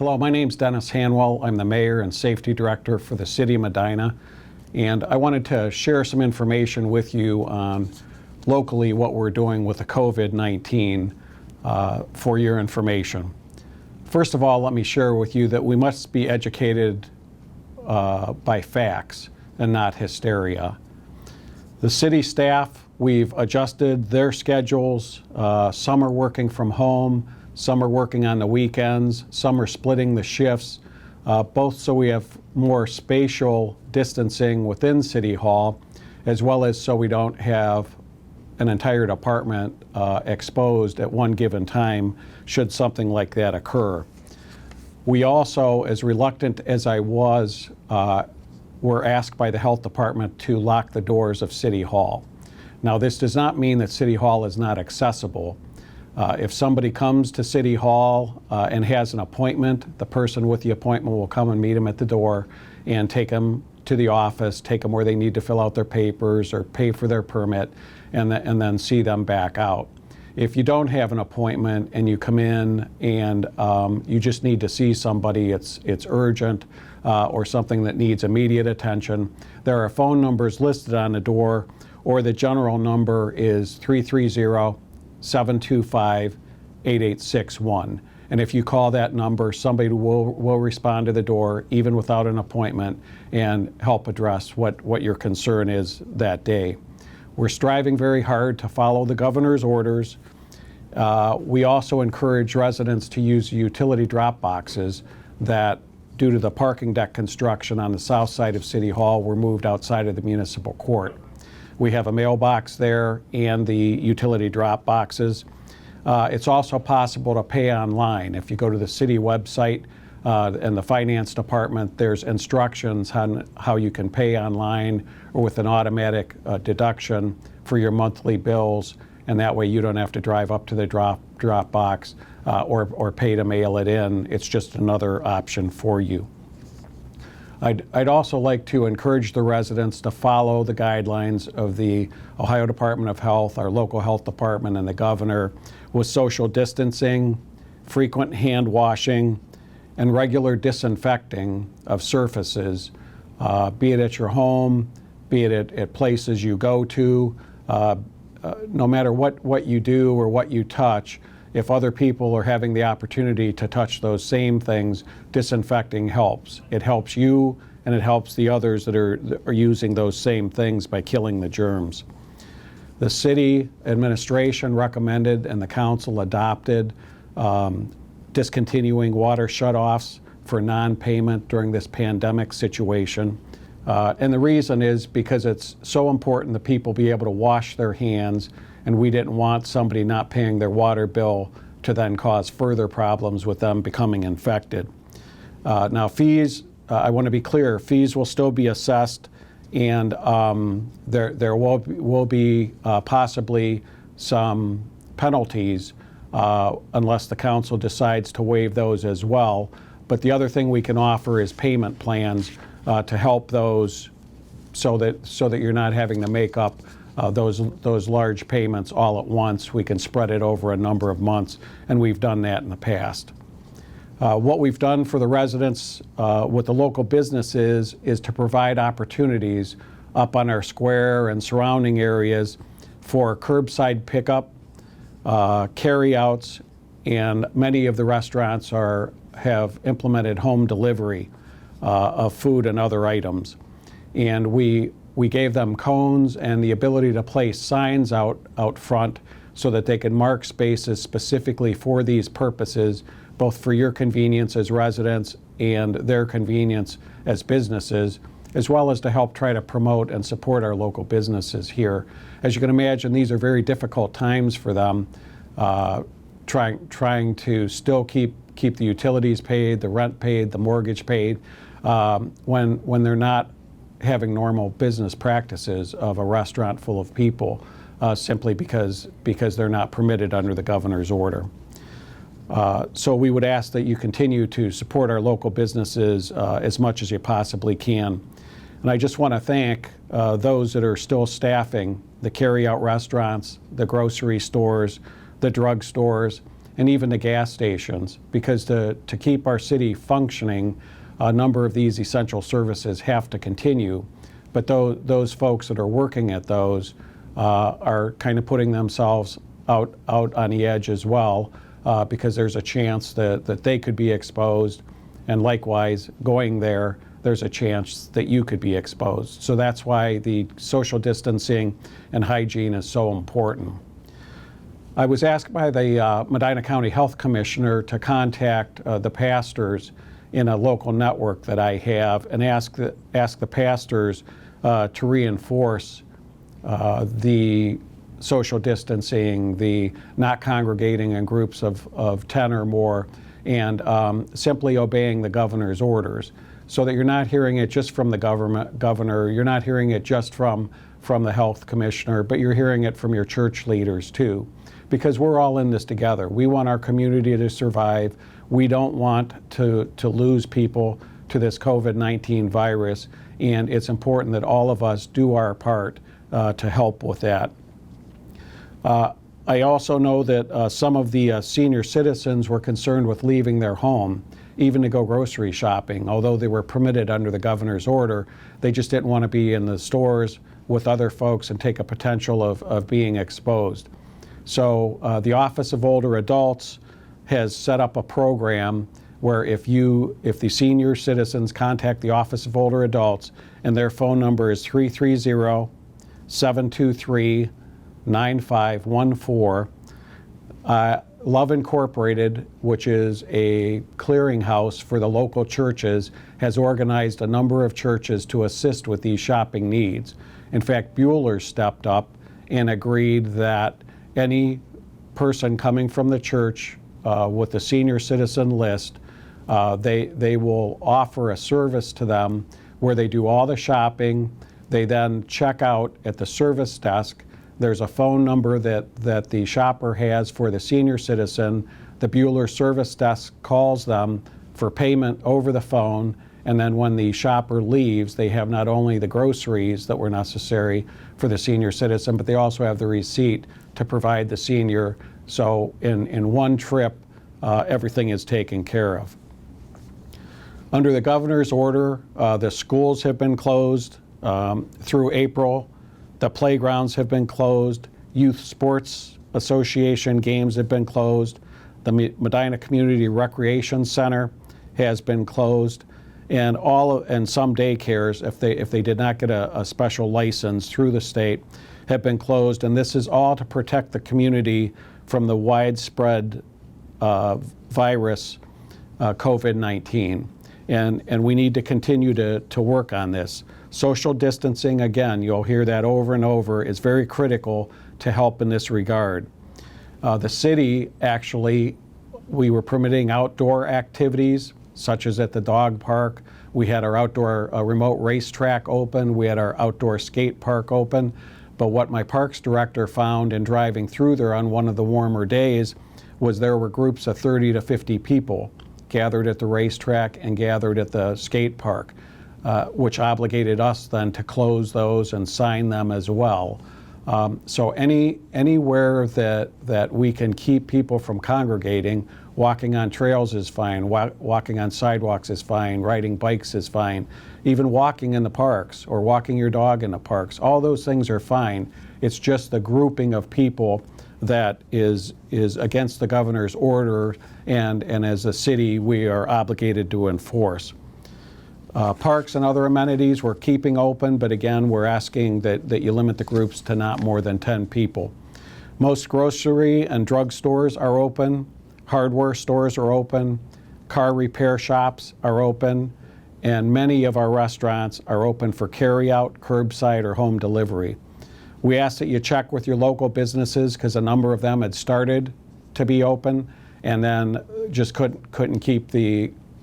Hello, my name's Dennis Hanwell. I'm the Mayor and Safety Director for the City of Medina, and I wanted to share some information with you on locally what we're doing with the COVID-19 for your information. First of all, let me share with you that we must be educated by facts and not hysteria. The city staff, we've adjusted their schedules. Some are working from home, some are working on the weekends, some are splitting the shifts, both so we have more spatial distancing within City Hall, as well as so we don't have an entire department exposed at one given time should something like that occur. We also, as reluctant as I was, were asked by the health department to lock the doors of City Hall. Now, this does not mean that City Hall is not accessible. If somebody comes to City Hall and has an appointment, the person with the appointment will come and meet them at the door and take them to the office, take them where they need to fill out their papers or pay for their permit, and then see them back out. If you don't have an appointment and you come in and you just need to see somebody, it's urgent or something that needs immediate attention, there are phone numbers listed on the door, or the general number is 330-725-8861. And if you call that number, somebody will respond to the door, even without an appointment, and help address what your concern is that day. We're striving very hard to follow the governor's orders. We also encourage residents to use utility drop boxes that, due to the parking deck construction on the south side of City Hall, were moved outside of the municipal court. We have a mailbox there and the utility drop boxes. It's also possible to pay online. If you go to the city website and the finance department, there's instructions on how you can pay online or with an automatic deduction for your monthly bills, and that way you don't have to drive up to the drop box or pay to mail it in. It's just another option for you. I'd also like to encourage the residents to follow the guidelines of the Ohio Department of Health, our local health department, and the governor with social distancing, frequent hand washing, and regular disinfecting of surfaces, be it at your home, be it at places you go to. No matter what you do or what you touch, if other people are having the opportunity to touch those same things, disinfecting helps. It helps you and it helps the others that are using those same things by killing the germs. The city administration recommended and the council adopted discontinuing water shutoffs for non-payment during this pandemic situation. And the reason is because it's so important that people be able to wash their hands, and we didn't want somebody not paying their water bill to then cause further problems with them becoming infected. Now fees, I want to be clear, fees will still be assessed, and there will be possibly some penalties unless the council decides to waive those as well. But the other thing we can offer is payment plans to help those so that you're not having to make up those large payments all at once. We can spread it over a number of months, and we've done that in the past. What we've done for the residents with the local businesses is to provide opportunities up on our square and surrounding areas for curbside pickup, carryouts, and many of the restaurants have implemented home delivery of food and other items. And we gave them cones and the ability to place signs out front so that they can mark spaces specifically for these purposes, both for your convenience as residents and their convenience as businesses, as well as to help try to promote and support our local businesses here. As you can imagine, these are very difficult times for them, trying to still keep the utilities paid, the rent paid, the mortgage paid, when they're not having normal business practices of a restaurant full of people, simply because they're not permitted under the governor's order. So we would ask that you continue to support our local businesses as much as you possibly can. And I just want to thank those that are still staffing the carry-out restaurants, the grocery stores, the drug stores, and even the gas stations, because to keep our city functioning, a number of these essential services have to continue. But those folks that are working at those are kind of putting themselves out on the edge as well, because there's a chance that they could be exposed, and likewise, going there's a chance that you could be exposed. So that's why the social distancing and hygiene is so important. I was asked by the Medina County Health Commissioner to contact the pastors in a local network that I have and ask the pastors to reinforce the social distancing, the not congregating in groups of 10 or more, and simply obeying the governor's orders, so that you're not hearing it just from the governor, you're not hearing it just from the health commissioner, but you're hearing it from your church leaders too, because we're all in this together. We want our community to survive. We don't want to lose people to this COVID-19 virus, and it's important that all of us do our part to help with that. I also know that some of the senior citizens were concerned with leaving their home, even to go grocery shopping. Although they were permitted under the governor's order, they just didn't want to be in the stores with other folks and take a potential of being exposed. So the Office of Older Adults has set up a program where if the senior citizens contact the Office of Older Adults, and their phone number is 330-723-9514, Love Incorporated, which is a clearinghouse for the local churches, has organized a number of churches to assist with these shopping needs. In fact, Bueller stepped up and agreed that any person coming from the church with the senior citizen list, they will offer a service to them where they do all the shopping. They then check out at the service desk. There's a phone number that the shopper has for the senior citizen. The Bueller service desk calls them for payment over the phone, and then when the shopper leaves, they have not only the groceries that were necessary for the senior citizen, but they also have the receipt to provide the senior. So in one trip, everything is taken care of. Under the governor's order, the schools have been closed through April. The playgrounds have been closed. Youth Sports Association games have been closed. The Medina Community Recreation Center has been closed, and some daycares, if they did not get a special license through the state, have been closed. And this is all to protect the community from the widespread virus, COVID-19. And we need to continue to work on this. Social distancing, again, you'll hear that over and over, is very critical to help in this regard. The city, actually, we were permitting outdoor activities, such as at the dog park. We had our outdoor remote racetrack open. We had our outdoor skate park open. But what my parks director found in driving through there on one of the warmer days was there were groups of 30 to 50 people gathered at the racetrack and gathered at the skate park, which obligated us then to close those and sign them as well. So anywhere that we can keep people from congregating, walking on trails is fine, walking on sidewalks is fine, riding bikes is fine, even walking in the parks or walking your dog in the parks, all those things are fine. It's just the grouping of people that is against the governor's order, and as a city we are obligated to enforce. Parks and other amenities we're keeping open, but again we're asking that you limit the groups to not more than 10 people. Most grocery and drug stores are open, hardware stores are open, car repair shops are open, and many of our restaurants are open for carry-out, curbside, or home delivery. We ask that you check with your local businesses because a number of them had started to be open and then just couldn't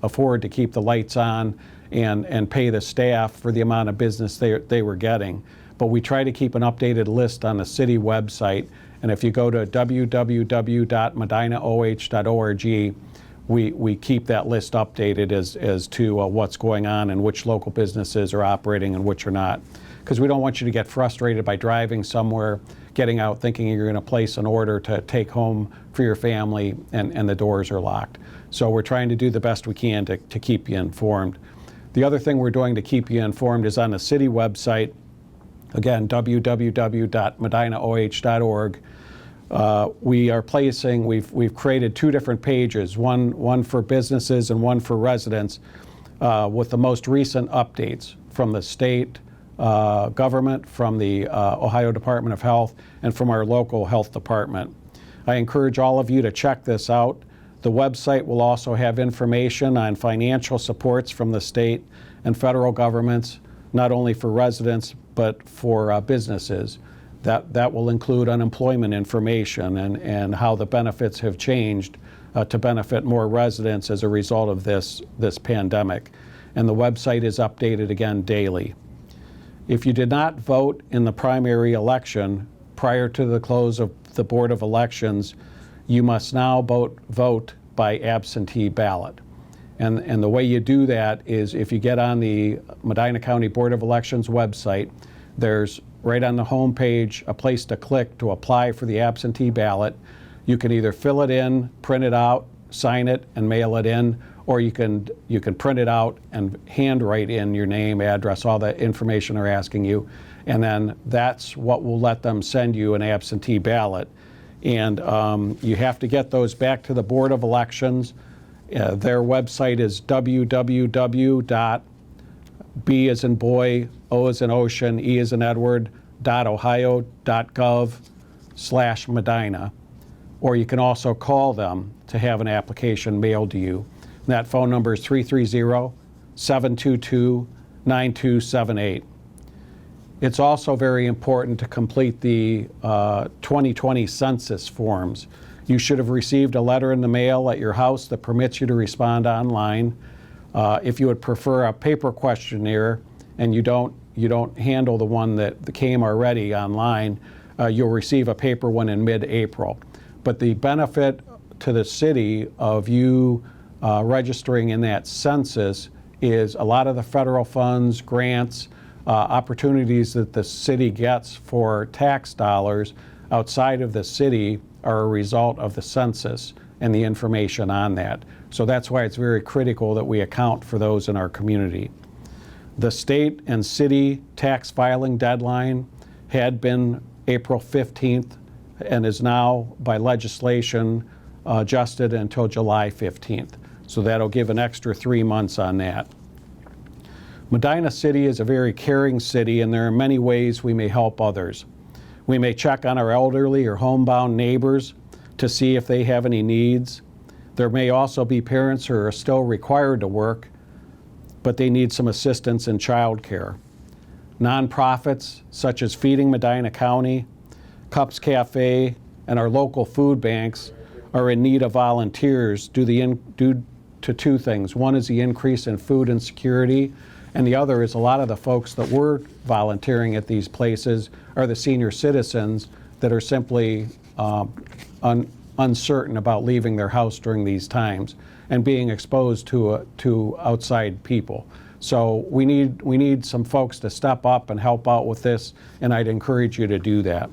afford to keep the lights on and pay the staff for the amount of business they were getting. But we try to keep an updated list on the city website, and if you go to www.medinaoh.org, we keep that list updated as to what's going on and which local businesses are operating and which are not. because we don't want you to get frustrated by driving somewhere, getting out thinking you're going to place an order to take home for your family, and the doors are locked. So we're trying to do the best we can to keep you informed. The other thing we're doing to keep you informed is on the city website, again, www.medinaoh.org. We've created two different pages, one for businesses and one for residents, with the most recent updates from the state government, from the Ohio Department of Health, and from our local health department. I encourage all of you to check this out. The website will also have information on financial supports from the state and federal governments, not only for residents, but for businesses. That will include unemployment information and how the benefits have changed to benefit more residents as a result of this pandemic. And the website is updated again daily. If you did not vote in the primary election prior to the close of the Board of Elections, you must now vote by absentee ballot. And the way you do that is if you get on the Medina County Board of Elections website, there's right on the home page a place to click to apply for the absentee ballot. You can either fill it in, print it out, sign it, and mail it in, or you can print it out and handwrite in your name, address, all the information they're asking you, and then that's what will let them send you an absentee ballot. And you have to get those back to the Board of Elections. Their website is www.B as in boy, O as in ocean, E as in Edward, .ohio.gov/Medina. Or you can also call them to have an application mailed to you. And that phone number is 330-722-9278. It's also very important to complete the 2020 census forms. You should have received a letter in the mail at your house that permits you to respond online. If you would prefer a paper questionnaire and you don't handle the one that came already online, you'll receive a paper one in mid-April. But the benefit to the city of you registering in that census is a lot of the federal funds, grants, opportunities that the city gets for tax dollars outside of the city are a result of the census and the information on that. So that's why it's very critical that we account for those in our community. The state and city tax filing deadline had been April 15th and is now by legislation adjusted until July 15th. So that'll give an extra 3 months on that. Medina City is a very caring city, and there are many ways we may help others. We may check on our elderly or homebound neighbors to see if they have any needs. There may also be parents who are still required to work, but they need some assistance in childcare. Nonprofits such as Feeding Medina County, Cups Cafe, and our local food banks are in need of volunteers due to two things. One is the increase in food insecurity, and the other is a lot of the folks that were volunteering at these places are the senior citizens that are simply uncertain about leaving their house during these times and being exposed to outside people. So we need some folks to step up and help out with this, and I'd encourage you to do that.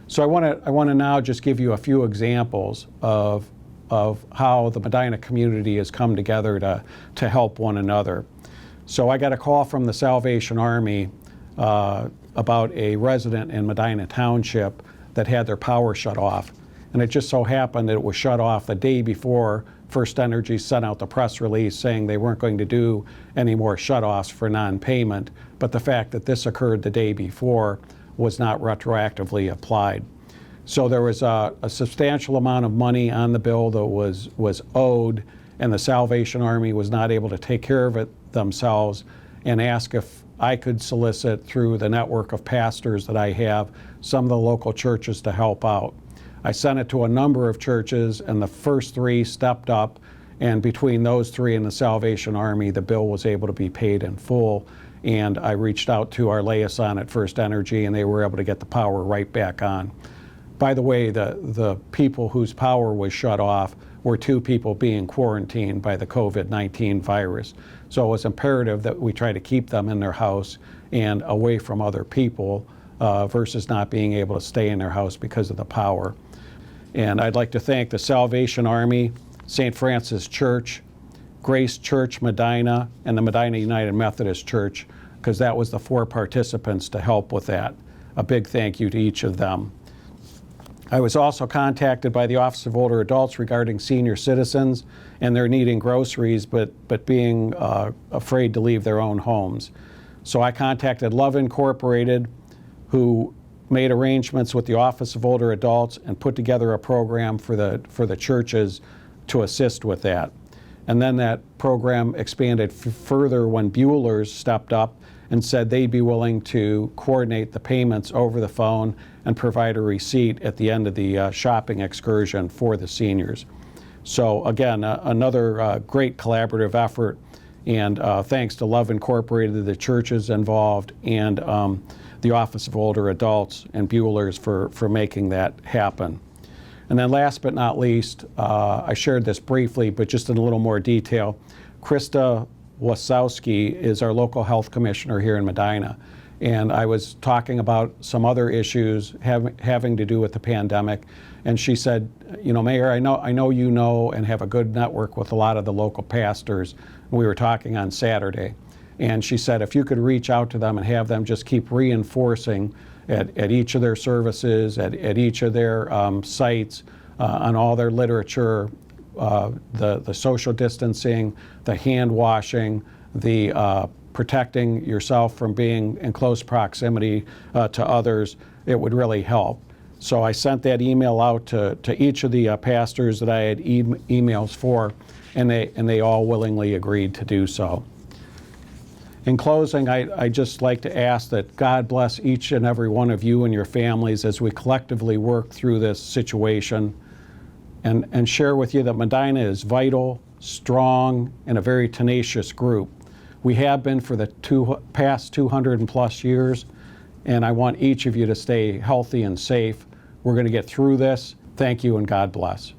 So I want to now just give you a few examples of how the Medina community has come together to help one another. So I got a call from the Salvation Army about a resident in Medina Township that had their power shut off. And it just so happened that it was shut off the day before First Energy sent out the press release saying they weren't going to do any more shutoffs for non-payment. But the fact that this occurred the day before was not retroactively applied. So there was a substantial amount of money on the bill that was owed, and the Salvation Army was not able to take care of it themselves, and asked if I could solicit through the network of pastors that I have some of the local churches to help out. I sent it to a number of churches, and the first three stepped up, and between those three and the Salvation Army, the bill was able to be paid in full. And I reached out to our liaison at First Energy, and they were able to get the power right back on. By the way, the people whose power was shut off were two people being quarantined by the COVID-19 virus. So it was imperative that we try to keep them in their house and away from other people versus not being able to stay in their house because of the power. And I'd like to thank the Salvation Army, St. Francis Church, Grace Church Medina, and the Medina United Methodist Church, because that was the 4 participants to help with that. A big thank you to each of them. I was also contacted by the Office of Older Adults regarding senior citizens and their needing groceries, but being afraid to leave their own homes. So I contacted Love Incorporated, who made arrangements with the Office of Older Adults and put together a program for the churches to assist with that. And then that program expanded further when Bueller's stepped up and said they'd be willing to coordinate the payments over the phone and provide a receipt at the end of the shopping excursion for the seniors. So again, another great collaborative effort, and thanks to Love Incorporated, the churches involved, and the Office of Older Adults and Bueller's for making that happen. And then last but not least, I shared this briefly, but just in a little more detail, Krista Wasowski is our local health commissioner here in Medina. And I was talking about some other issues having to do with the pandemic. And she said, you know, Mayor, I know you know and have a good network with a lot of the local pastors. We were talking on Saturday. And she said, if you could reach out to them and have them just keep reinforcing at each of their services, at each of their sites, on all their literature, the social distancing, the hand washing, the protecting yourself from being in close proximity to others, it would really help. So I sent that email out to each of the pastors that I had emails for, and they all willingly agreed to do so. In closing, I'd just like to ask that God bless each and every one of you and your families as we collectively work through this situation, and share with you that Medina is vital, strong, and a very tenacious group. We have been for the past 200 and plus years, and I want each of you to stay healthy and safe. We're going to get through this. Thank you, and God bless.